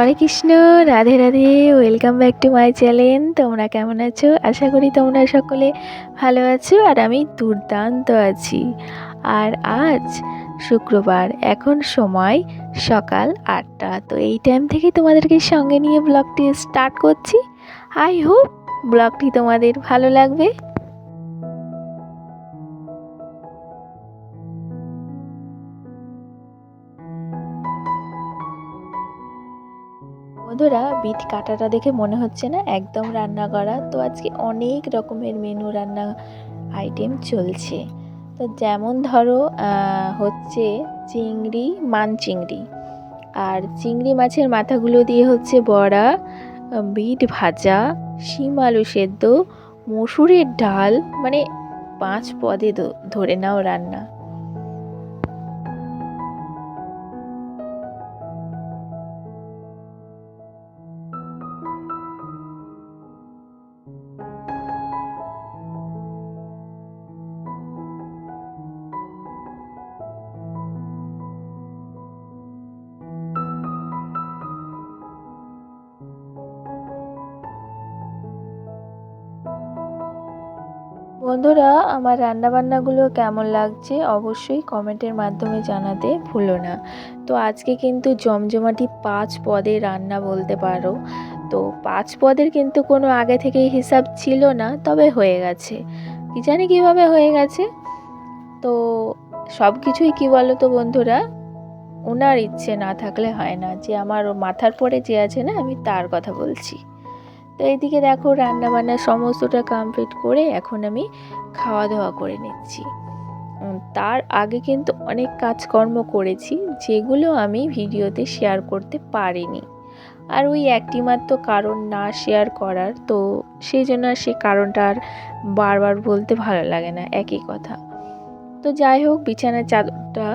Hare Krishna, Radhe Radhe. Welcome back to my channel. তোমরা কেমন আছো? আশা করি তোমরা সকলে ভালো আছো আর আমি দুর্দান্ত আছি। আর আজ শুক্রবার, এখন সময় সকাল 8টা। তো এই টাইম থেকে তোমাদেরকে সঙ্গে নিয়ে ব্লগটি স্টার্ট করছি। আই হোপ ব্লগটি তোমাদের ভালো লাগবে। বন্ধুরা, বিট কাটাটা দেখে মনে হচ্ছে না একদম রান্না করা। তো আজকে অনেক রকমের মেনু রান্না আইটেম চলছে। তো যেমন ধরো হচ্ছে চিংড়ি, মান চিংড়ি, আর চিংড়ি মাছের মাথাগুলো দিয়ে হচ্ছে বড়া, বিট ভাজা, শিম আলু সেদ্ধ, মসুরের ডাল, মানে 5 পদে ধরে নাও রান্না। বন্ধুরা, আমার রান্নাবান্নাগুলো কেমন লাগছে অবশ্যই কমেন্টের মাধ্যমে জানাতে ভুলো না। তো আজকে কিন্তু জমজমাটি 5 পদের রান্না বলতে পারো। তো 5 পদের কিন্তু কোনো আগে থেকেই হিসাব ছিল না, তবে হয়ে গেছে। কি জানি কীভাবে হয়ে গেছে। তো সব কিছুই কী বলো তো বন্ধুরা, ওনার ইচ্ছে না থাকলে হয় না। যে আমার মাথার পরে যে আছে না, আমি তার কথা বলছি। তো এইদিকে দেখো রান্নাবান্না সমস্তটা কমপ্লিট করে এখন আমি খাওয়া দাওয়া করে নিচ্ছি। তার আগে কিন্তু অনেক কাজকর্ম করেছি, যেগুলো আমি ভিডিওতে শেয়ার করতে পারিনি। আর ওই একটি মাত্র কারণ না শেয়ার করার, তো সেই জন্য সে কারণটা আর বারবার বলতে ভালো লাগে না, একই কথা। তো যাই হোক, বিছানার চাদরটা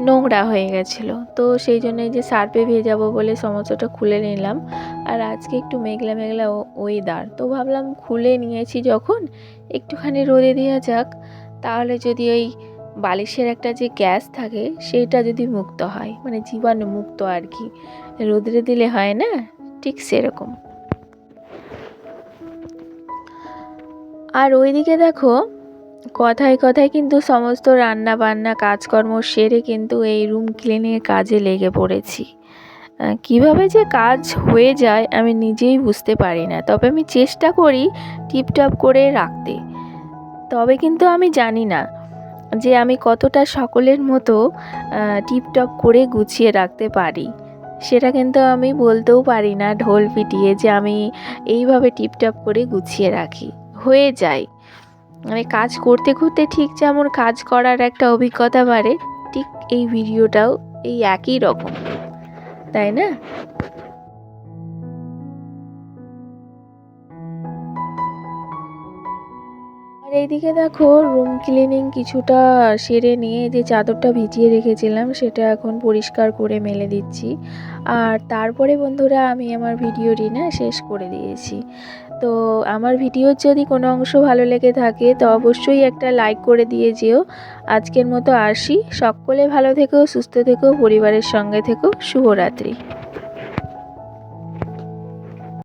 নোংরা হয়ে গেছিলো, তো সেই জন্য যে সার্ফে ভেজাবো বলে সমস্তটা খুলে নিলাম। আর আজকে একটু মেঘলা মেঘলা ওয়েদার, তো ভাবলাম খুলে নিয়েছি যখন একটুখানি রোদে দেওয়া যাক, তাহলে যদি ওই বালিশের একটা যে গ্যাস থাকে সেটা যদি মুক্ত হয়, মানে জীবাণু মুক্ত আর কি। রোদে দিলে হয় না, ঠিক সেরকম। আর ওইদিকে দেখো, কথায় কথায় কিন্তু সমস্ত রান্না বান্না কাজকর্ম সেরে কিন্তু এই রুম ক্লিনের কাজে লেগে পড়েছি। কিভাবে যে কাজ হয়ে যায় আমি নিজেই বুঝতে পারি না, তবে আমি চেষ্টা করি টিপটপ করে রাখতে। তবে কিন্তু আমি জানি না যে আমি কতটা সকলের মতো টিপটপ করে গুছিয়ে রাখতে পারি। সেটা কিন্তু আমি বলতেও পারি না ঢোল পিটিয়ে যে আমি এইভাবে টিপটপ করে গুছিয়ে রাখি। হয়ে যায়, মানে কাজ করতে করতে ঠিক যেমন কাজ করার একটা অভিজ্ঞতা বাড়ে, ঠিক এই ভিডিওটাও এই একই রকম, তাই না? আর এইদিকে দেখো রুম ক্লিনিং কিছুটা সেরে নিয়ে যে চাদরটা ভিজিয়ে রেখেছিলাম সেটা এখন পরিষ্কার করে মেলে দিচ্ছি। আর তারপরে বন্ধুরা আমি আমার ভিডিওটি না শেষ করে দিয়েছি। তো আমার ভিডিওর যদি কোনো অংশ ভালো লেগে থাকে তো অবশ্যই একটা লাইক করে দিয়ে যেও। আজকের মতো আসি, সকলে ভালো থেকো, সুস্থ থেকো, পরিবারের সঙ্গে থেকো। শুভরাত্রি।